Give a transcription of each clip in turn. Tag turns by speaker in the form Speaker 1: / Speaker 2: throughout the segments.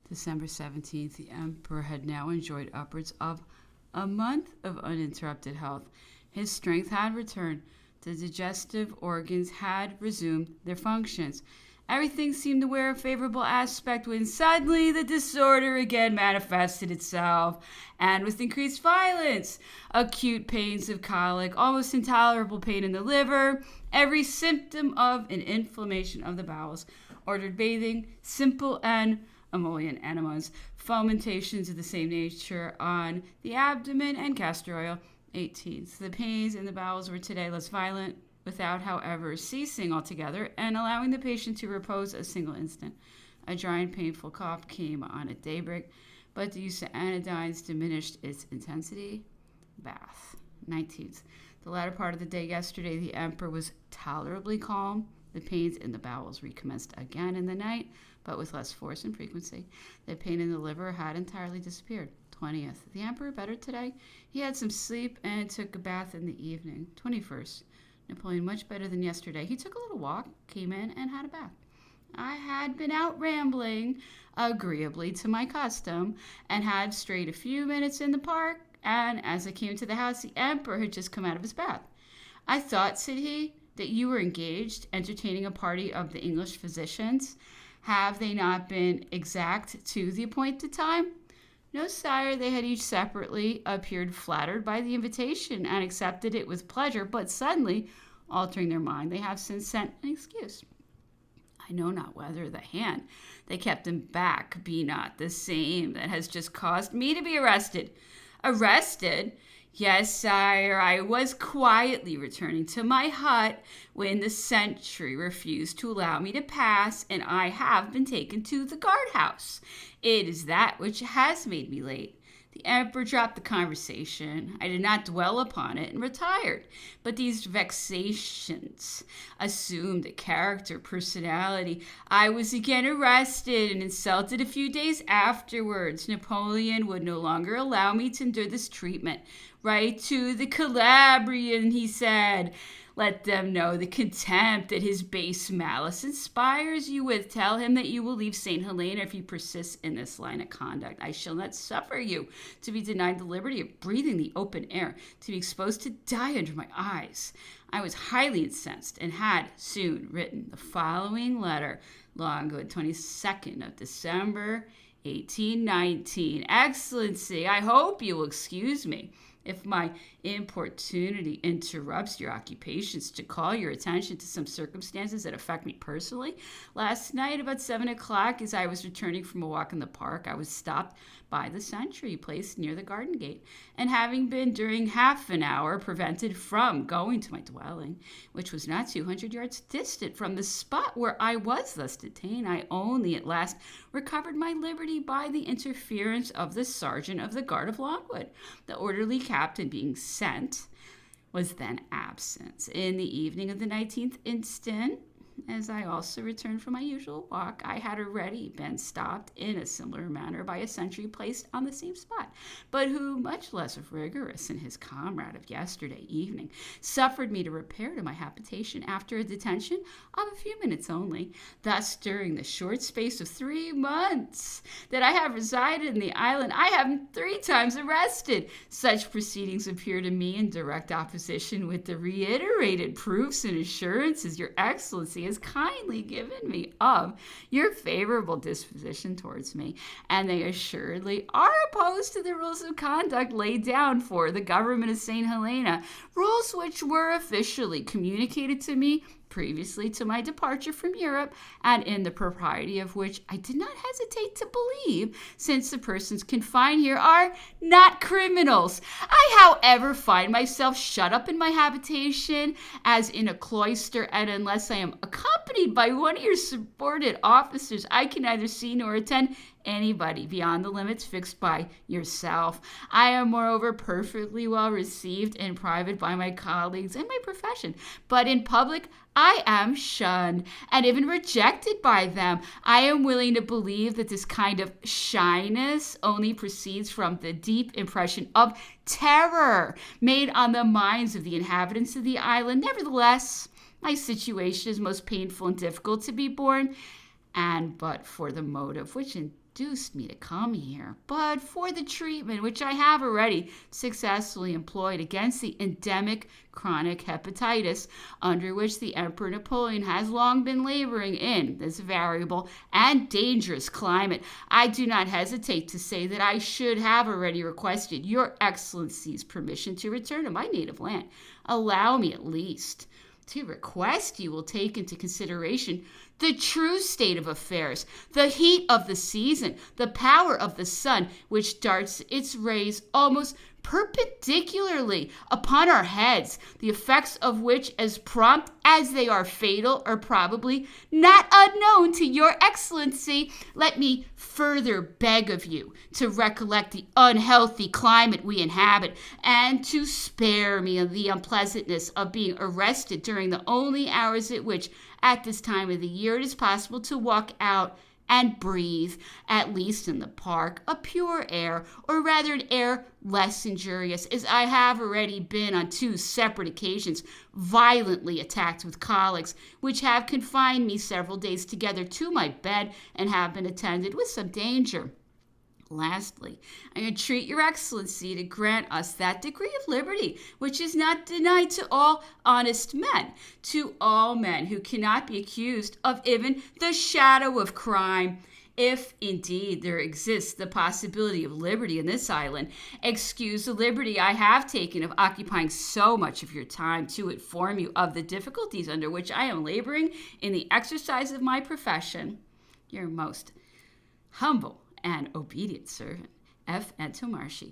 Speaker 1: December 17th, the emperor had now enjoyed upwards of a month of uninterrupted health. His strength had returned. The digestive organs had resumed their functions. Everything seemed to wear a favorable aspect when suddenly the disorder again manifested itself, and with increased violence. Acute pains of colic, almost intolerable pain in the liver, every symptom of an inflammation of the bowels. Ordered bathing, simple and emollient enemas, fomentations of the same nature on the abdomen, and castor oil. 18th. The pains in the bowels were today less violent, without, however, ceasing altogether and allowing the patient to repose a single instant. A dry and painful cough came on at daybreak, but the use of anodynes diminished its intensity. Bath. 19th. The latter part of the day yesterday, the emperor was tolerably calm. The pains in the bowels recommenced again in the night, but with less force and frequency. The pain in the liver had entirely disappeared. 20th. The emperor better today. He had some sleep and took a bath in the evening. 21st. Napoleon much better than yesterday. He took a little walk, came in, and had a bath. I had been out rambling, agreeably to my custom, and had strayed a few minutes in the park, and as I came to the house, the emperor had just come out of his bath. I thought, said he, that you were engaged, entertaining a party of the English physicians. Have they not been exact to the appointed time? No, sire, they had each separately appeared flattered by the invitation and accepted it with pleasure, but suddenly, altering their mind, they have since sent an excuse. I know not whether the hand they kept him back be not the same that has just caused me to be arrested. Arrested? Yes, sire, I was quietly returning to my hut when the sentry refused to allow me to pass, and I have been taken to the guardhouse. It is that which has made me late. The emperor dropped the conversation. I did not dwell upon it and retired. But these vexations assumed a character, personality. I was again arrested and insulted a few days afterwards. Napoleon would no longer allow me to endure this treatment. Write to the Calabrian, he said. Let them know the contempt that his base malice inspires you with. Tell him that you will leave St. Helena if he persists in this line of conduct. I shall not suffer you to be denied the liberty of breathing the open air, to be exposed to die under my eyes. I was highly incensed and had soon written the following letter, long ago, 22nd of December, 1819. Excellency, I hope you will excuse me if my importunity interrupts your occupations, to call your attention to some circumstances that affect me personally. Last night, about 7 o'clock, as I was returning from a walk in the park, I was stopped by the sentry placed near the garden gate, and having been during half an hour prevented from going to my dwelling, which was not 200 yards distant from the spot where I was thus detained, I only at last recovered my liberty by the interference of the sergeant of the guard of Longwood. The orderly captain being sent was then absent. In the evening of the 19th instant, as I also returned from my usual walk, I had already been stopped in a similar manner by a sentry placed on the same spot, but who, much less rigorous than his comrade of yesterday evening, suffered me to repair to my habitation after a detention of a few minutes only. Thus, during the short space of 3 months that I have resided in the island, I have been 3 times arrested. Such proceedings appear to me in direct opposition with the reiterated proofs and assurances your Excellency has kindly given me of your favorable disposition towards me, and they assuredly are opposed to the rules of conduct laid down for the government of St. Helena, rules which were officially communicated to me previously to my departure from Europe, and in the propriety of which I did not hesitate to believe, since the persons confined here are not criminals. I, however, find myself shut up in my habitation as in a cloister, and unless I am accompanied by one of your subordinate officers, I can neither see nor attend anybody beyond the limits fixed by yourself. I am, moreover, perfectly well received in private by my colleagues and my profession, but in public I am shunned and even rejected by them. I am willing to believe that this kind of shyness only proceeds from the deep impression of terror made on the minds of the inhabitants of the island. Nevertheless, my situation is most painful and difficult to be borne, and but for the motive which induced me to come here, but for the treatment which I have already successfully employed against the endemic chronic hepatitis, under which the Emperor Napoleon has long been laboring in this variable and dangerous climate, I do not hesitate to say that I should have already requested your Excellency's permission to return to my native land. Allow me at least to request you will take into consideration the true state of affairs, the heat of the season, the power of the sun, which darts its rays almost perpendicularly upon our heads, the effects of which, as prompt as they are fatal, are probably not unknown to your Excellency. Let me further beg of you to recollect the unhealthy climate we inhabit, and to spare me of the unpleasantness of being arrested during the only hours at which, at this time of the year, it is possible to walk out and breathe, at least in the park, a pure air, or rather an air less injurious, as I have already been on 2 separate occasions violently attacked with colics, which have confined me several days together to my bed, and have been attended with some danger. Lastly, I entreat your Excellency to grant us that degree of liberty which is not denied to all honest men, to all men who cannot be accused of even the shadow of crime. If, indeed, there exists the possibility of liberty in this island, excuse the liberty I have taken of occupying so much of your time to inform you of the difficulties under which I am laboring in the exercise of my profession. Your most humble and obedient servant, F. Antommarchi.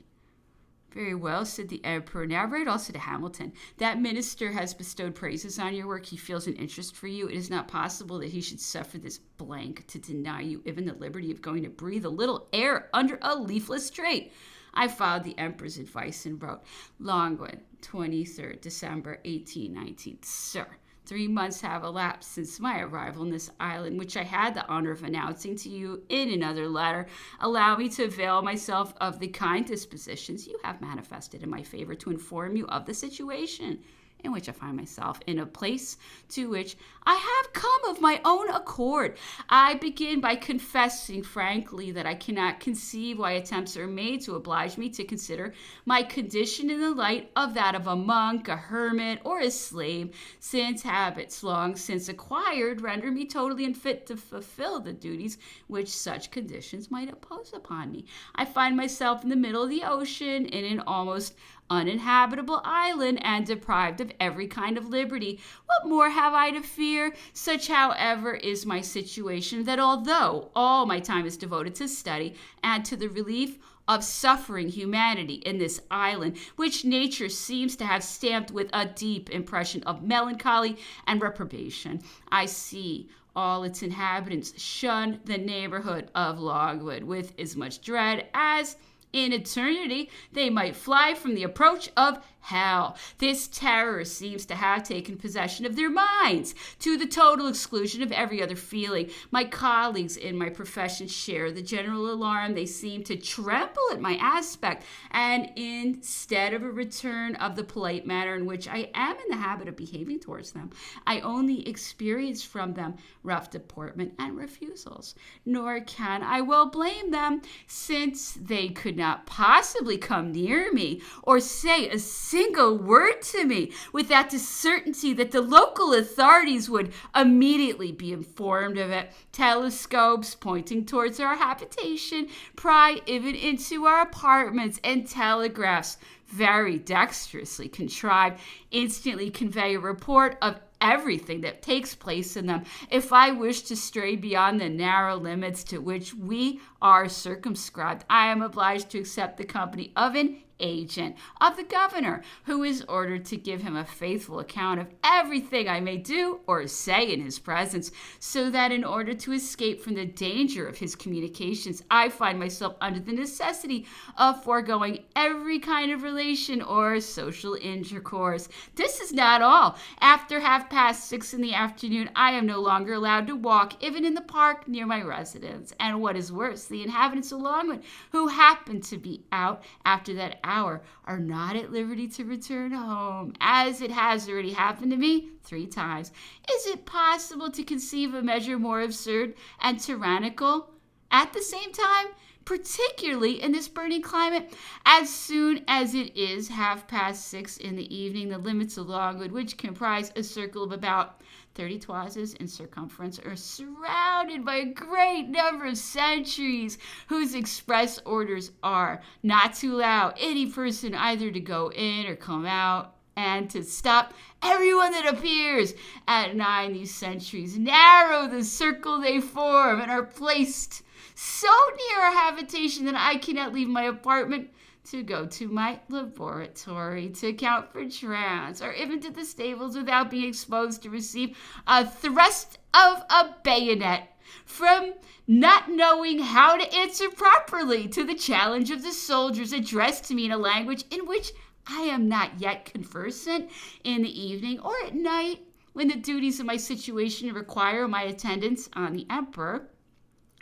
Speaker 1: Very well, said the Emperor. Now write also to Hamilton. That minister has bestowed praises on your work. He feels an interest for you. It is not possible that he should suffer this blank to deny you even the liberty of going to breathe a little air under a leafless tree. I followed the Emperor's advice and wrote, Longwood, 23rd December, 1819. Sir, 3 months have elapsed since my arrival in this island, which I had the honor of announcing to you in another letter. Allow me to avail myself of the kind dispositions you have manifested in my favor to inform you of the situation in which I find myself, in a place to which I have come of my own accord. I begin by confessing frankly that I cannot conceive why attempts are made to oblige me to consider my condition in the light of that of a monk, a hermit, or a slave, since habits long since acquired render me totally unfit to fulfill the duties which such conditions might impose upon me. I find myself in the middle of the ocean, in an almost uninhabitable island, and deprived of every kind of liberty. What more have I to fear? Such, however, is my situation, that although all my time is devoted to study and to the relief of suffering humanity in this island, which nature seems to have stamped with a deep impression of melancholy and reprobation, I see all its inhabitants shun the neighborhood of Longwood with as much dread as in eternity they might fly from the approach of hell. This terror seems to have taken possession of their minds, to the total exclusion of every other feeling. My colleagues in my profession share the general alarm. They seem to tremble at my aspect, and instead of a return of the polite manner in which I am in the habit of behaving towards them, I only experience from them rough deportment and refusals. Nor can I well blame them, since they could not possibly come near me or say a single word to me without the certainty that the local authorities would immediately be informed of it. Telescopes pointing towards our habitation pry even into our apartments, and telegraphs, very dexterously contrived, instantly convey a report of everything that takes place in them. If I wish to stray beyond the narrow limits to which we are circumscribed, I am obliged to accept the company of an agent of the governor, who is ordered to give him a faithful account of everything I may do or say in his presence, so that in order to escape from the danger of his communications, I find myself under the necessity of foregoing every kind of relation or social intercourse. This is not all. After 6:30 in the afternoon, I am no longer allowed to walk, even in the park near my residence. And what is worse, the inhabitants of Longwood, who happen to be out after that hour, are not at liberty to return home, as it has already happened to me 3 times. Is it possible to conceive a measure more absurd and tyrannical? At the same time, particularly in this burning climate, as soon as it is 6:30 in the evening, the limits of Longwood, which comprise a circle of about 30 toises in circumference, are surrounded by a great number of sentries whose express orders are not to allow any person either to go in or come out, and to stop everyone that appears. At 9, these sentries narrow the circle they form and are placed so near our habitation that I cannot leave my apartment to go to my laboratory, to count for drafts, or even to the stables without being exposed to receive a thrust of a bayonet from not knowing how to answer properly to the challenge of the soldiers addressed to me in a language in which I am not yet conversant. In the evening or at night, when the duties of my situation require my attendance on the emperor,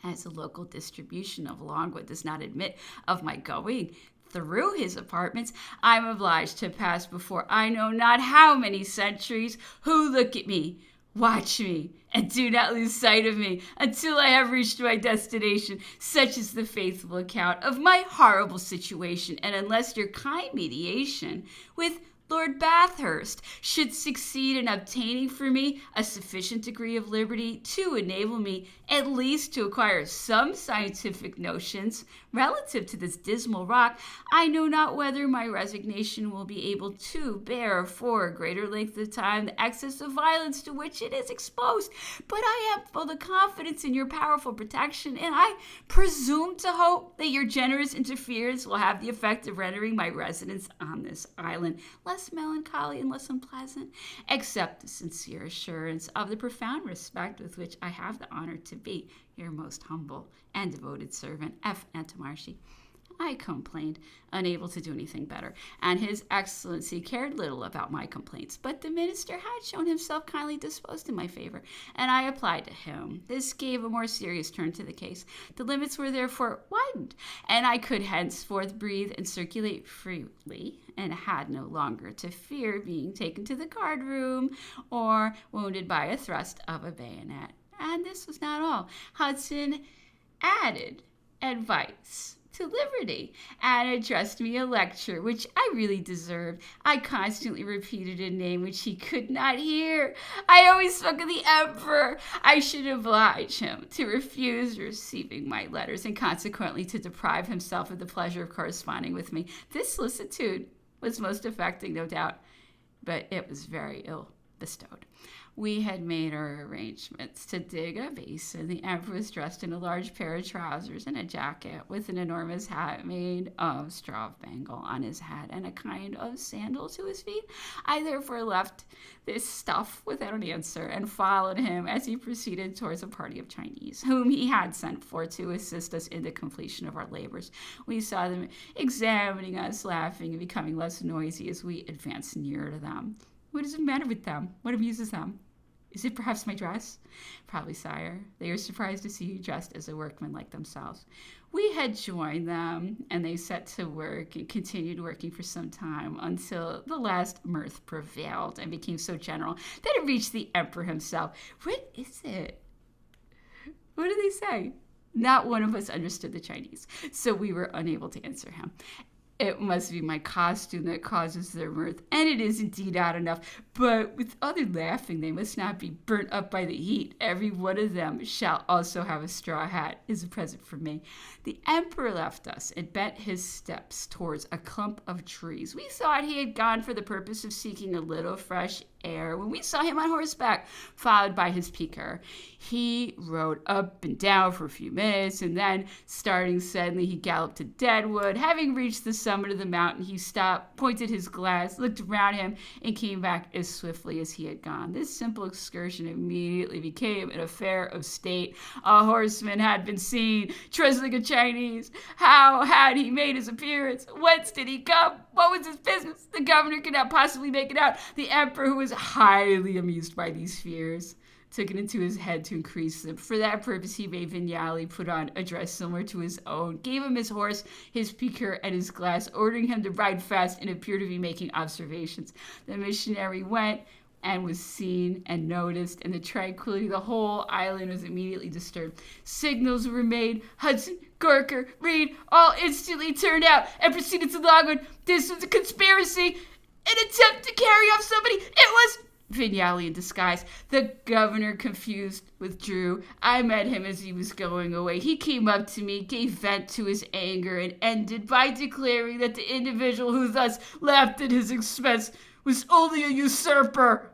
Speaker 1: as the local distribution of Longwood does not admit of my going through his apartments, I am obliged to pass before I know not how many sentries, who look at me, watch me, and do not lose sight of me until I have reached my destination. Such is the faithful account of my horrible situation, and unless your kind mediation with Lord Bathurst should succeed in obtaining for me a sufficient degree of liberty to enable me at least to acquire some scientific notions relative to this dismal rock, I know not whether my resignation will be able to bear for a greater length of time the excess of violence to which it is exposed. But I am full of confidence in your powerful protection, and I presume to hope that your generous interference will have the effect of rendering my residence on this island less melancholy and less unpleasant, accept the sincere assurance of the profound respect with which I have the honor to be your most humble and devoted servant, F. Antommarchi. I complained, unable to do anything better, and His Excellency cared little about my complaints. But the minister had shown himself kindly disposed in my favor, and I applied to him. This gave a more serious turn to the case. The limits were therefore widened, and I could henceforth breathe and circulate freely, and had no longer to fear being taken to the guard room or wounded by a thrust of a bayonet. And this was not all. Hudson added advice to liberty and addressed me a lecture which I really deserved. I constantly repeated a name which he could not hear. I always spoke of the emperor. I should oblige him to refuse receiving my letters and consequently to deprive himself of the pleasure of corresponding with me. This solicitude was most affecting, no doubt, but it was very ill bestowed. We had made our arrangements to dig a basin. The emperor was dressed in a large pair of trousers and a jacket with an enormous hat made of straw bangle on his head and a kind of sandal to his feet. I therefore left this stuff without an answer and followed him as he proceeded towards a party of Chinese, whom he had sent for to assist us in the completion of our labors. We saw them examining us, laughing, and becoming less noisy as we advanced nearer to them. What is the matter with them? What amuses them? Is it perhaps my dress? Probably, sire. They are surprised to see you dressed as a workman like themselves. We had joined them, and they set to work and continued working for some time until the last mirth prevailed and became so general that it reached the emperor himself. What is it? What do they say? Not one of us understood the Chinese, so we were unable to answer him. It must be my costume that causes their mirth, and it is indeed odd enough. But with other laughing, they must not be burnt up by the heat. Every one of them shall also have a straw hat as a present from me. The emperor left us and bent his steps towards a clump of trees. We thought he had gone for the purpose of seeking a little fresh air when we saw him on horseback, followed by his piqueur. He rode up and down for a few minutes, and then, starting suddenly, he galloped to Deadwood. Having reached the summit of the mountain, he stopped, pointed his glass, looked around him, and came back as swiftly as he had gone. This simple excursion immediately became an affair of state. A horseman had been seen, dressed like a Chinese. How had he made his appearance? Whence did he come? What was his business? The governor could not possibly make it out. The emperor, who was highly amused by these fears, took it into his head to increase them. For that purpose, he made Vignali put on a dress similar to his own, gave him his horse, his piqueur, and his glass, ordering him to ride fast and appear to be making observations. The missionary went and was seen and noticed, and the tranquility of the whole island was immediately disturbed. Signals were made. Hudson, Gorker, Reed, all instantly turned out and proceeded to log on. This was a conspiracy, an attempt to carry off somebody. It was Vignali in disguise. The governor, confused, withdrew. I met him as he was going away. He came up to me, gave vent to his anger, and ended by declaring that the individual who thus laughed at his expense was only a usurper.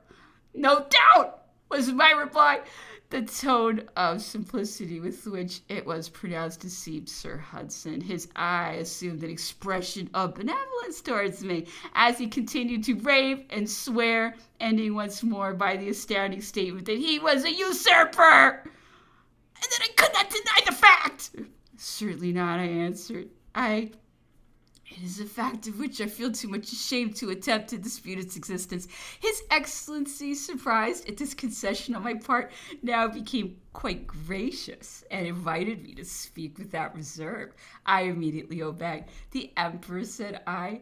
Speaker 1: No doubt, was my reply. The tone of simplicity with which it was pronounced deceived Sir Hudson. His eye assumed an expression of benevolence towards me as he continued to rave and swear, ending once more by the astounding statement that he was a usurper, and that I could not deny the fact. Certainly not, I answered. It is a fact of which I feel too much ashamed to attempt to dispute its existence. His Excellency, surprised at this concession on my part, now became quite gracious and invited me to speak without reserve. I immediately obeyed. The Emperor, said I,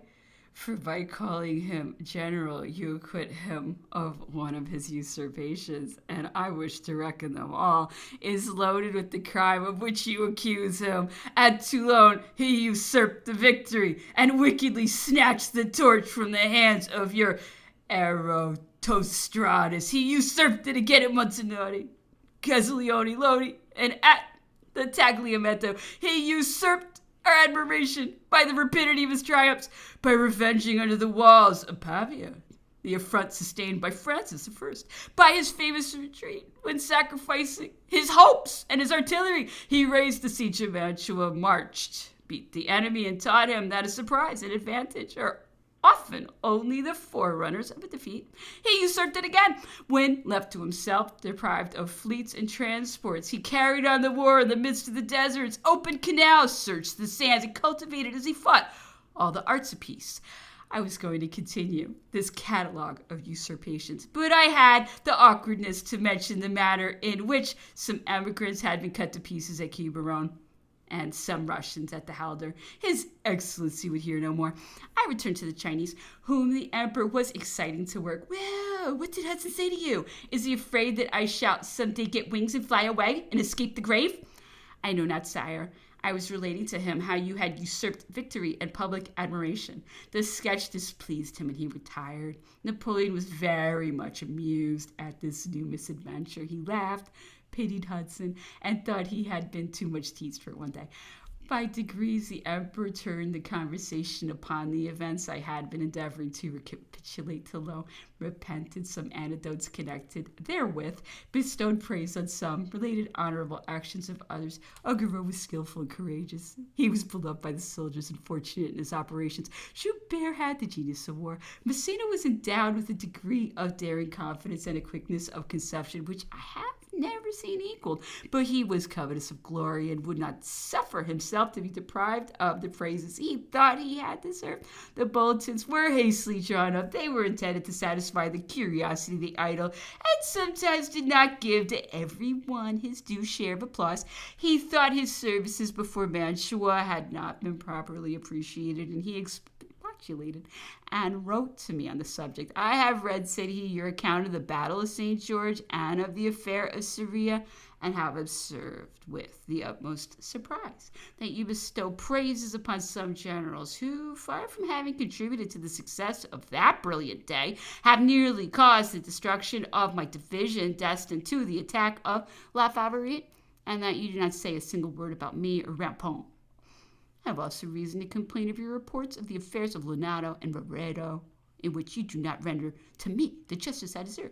Speaker 1: for by calling him general, you acquit him of one of his usurpations, and I wish to reckon them all, is loaded with the crime of which you accuse him. At Toulon he usurped the victory, and wickedly snatched the torch from the hands of your Eratosthenes. He usurped it again at Montanari, Castiglione, Lodi, and at the Tagliamento. He usurped our admiration by the rapidity of his triumphs, by revenging under the walls of Pavia the affront sustained by Francis I, by his famous retreat when sacrificing his hopes and his artillery. He raised the siege of Mantua, marched, beat the enemy, and taught him that a surprise and advantage are often only the forerunners of a defeat. He usurped it again when, left to himself, deprived of fleets and transports. He carried on the war in the midst of the deserts, opened canals, searched the sands, and cultivated as he fought all the arts of peace. I was going to continue this catalogue of usurpations, but I had the awkwardness to mention the manner in which some emigrants had been cut to pieces at Quiberon, and some Russians at the Halder. His Excellency would hear no more. I returned to the Chinese, whom the Emperor was exciting to work. Well, what did Hudson say to you? Is he afraid that I shall someday get wings and fly away and escape the grave? I know not, sire. I was relating to him how you had usurped victory and public admiration. The sketch displeased him, and he retired. Napoleon was very much amused at this new misadventure. He laughed, pitied Hudson, and thought he had been too much teased for it one day. By degrees, the Emperor turned the conversation upon the events I had been endeavoring to recapitulate till lo, repented some anecdotes connected therewith, bestowed praise on some, related honorable actions of others. Augereau was skillful and courageous. He was beloved by the soldiers and fortunate in his operations. Joubert had the genius of war. Massena was endowed with a degree of daring confidence and a quickness of conception which I have never seen equaled, but he was covetous of glory and would not suffer himself to be deprived of the praises he thought he had deserved. The bulletins were hastily drawn up. They were intended to satisfy the curiosity of the idle, and sometimes did not give to every one his due share of applause. He thought his services before Mantua had not been properly appreciated, and he expostulated and wrote to me on the subject. I have read, said he, your account of the Battle of St. George and of the affair of Syria, and have observed with the utmost surprise that you bestow praises upon some generals who, far from having contributed to the success of that brilliant day, have nearly caused the destruction of my division destined to the attack of La Favorite, and that you do not say a single word about me or Rampon. I have also reason to complain of your reports of the affairs of Lonato and Roredo, in which you do not render to me the justice I deserve.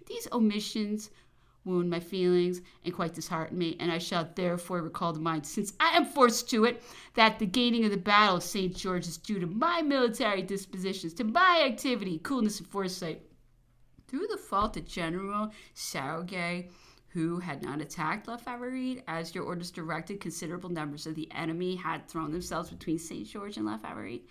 Speaker 1: These omissions wound my feelings and quite dishearten me, and I shall therefore recall to mind, since I am forced to it, that the gaining of the battle of St. George is due to my military dispositions, to my activity, coolness, and foresight. Through the fault of General Sauguet, who had not attacked La Favorite, as your orders directed, considerable numbers of the enemy had thrown themselves between St. George and La Favorite.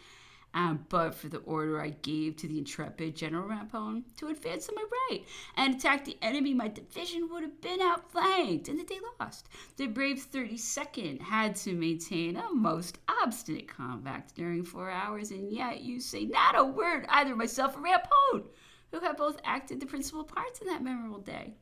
Speaker 1: But for the order I gave to the intrepid General Rampon to advance on my right and attack the enemy, my division would have been outflanked and the day lost. The brave 32nd had to maintain a most obstinate combat during 4 hours, and yet you say not a word, either myself or Rampon. who had both acted the principal parts in that memorable day.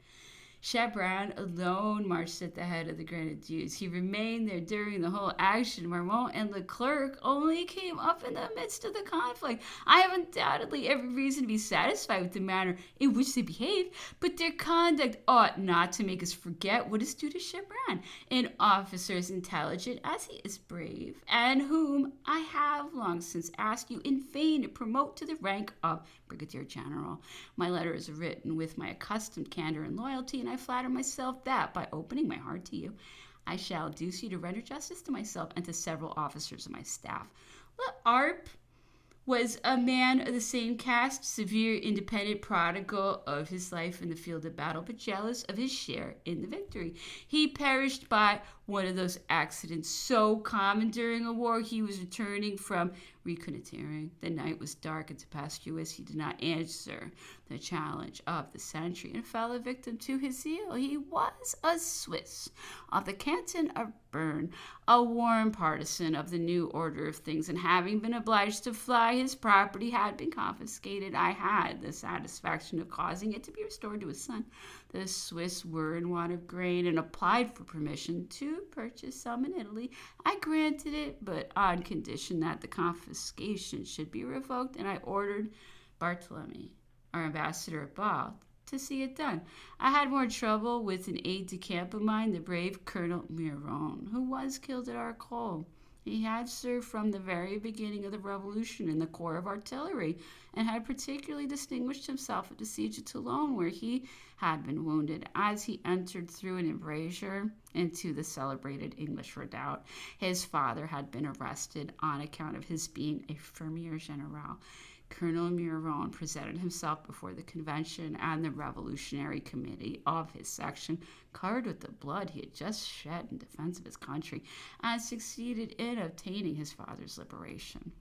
Speaker 1: Chabran alone marched at the head of the grenadiers. He remained there during the whole action. Marmont and Leclerc only came up in the midst of the conflict. I have undoubtedly every reason to be satisfied with the manner in which they behaved, but their conduct ought not to make us forget what is due to Chabran, an officer as intelligent as he is brave, and whom I have long since asked you in vain to promote to the rank of Brigadier General. My letter is written with my accustomed candor and loyalty, and I flatter myself that, by opening my heart to you, I shall induce you to render justice to myself and to several officers of my staff. L'Arpe was a man of the same caste, severe, independent, prodigal of his life in the field of battle, but jealous of his share in the victory. He perished by one of those accidents so common during a war. He was returning from reconnoitering. The night was dark and tempestuous. He did not answer the challenge of the sentry and fell a victim to his zeal. He was a Swiss of the canton of Bern, a warm partisan of the new order of things, and having been obliged to fly, his property had been confiscated. I had the satisfaction of causing it to be restored to his son. The Swiss were in want of grain and applied for permission to purchase some in Italy. I granted it, but on condition that the confiscation should be revoked, and I ordered Barthélemy, our ambassador at Bâle, to see it done. I had more trouble with an aide-de-camp of mine, the brave Colonel Miron, who was killed at Arcole. He had served from the very beginning of the Revolution in the Corps of Artillery, and had particularly distinguished himself at the siege of Toulon, where he had been wounded as he entered through an embrasure into the celebrated English redoubt. His father had been arrested on account of his being a fermier general. Colonel Miron presented himself before the convention and the revolutionary committee of his section, covered with the blood he had just shed in defense of his country, and succeeded in obtaining his father's liberation.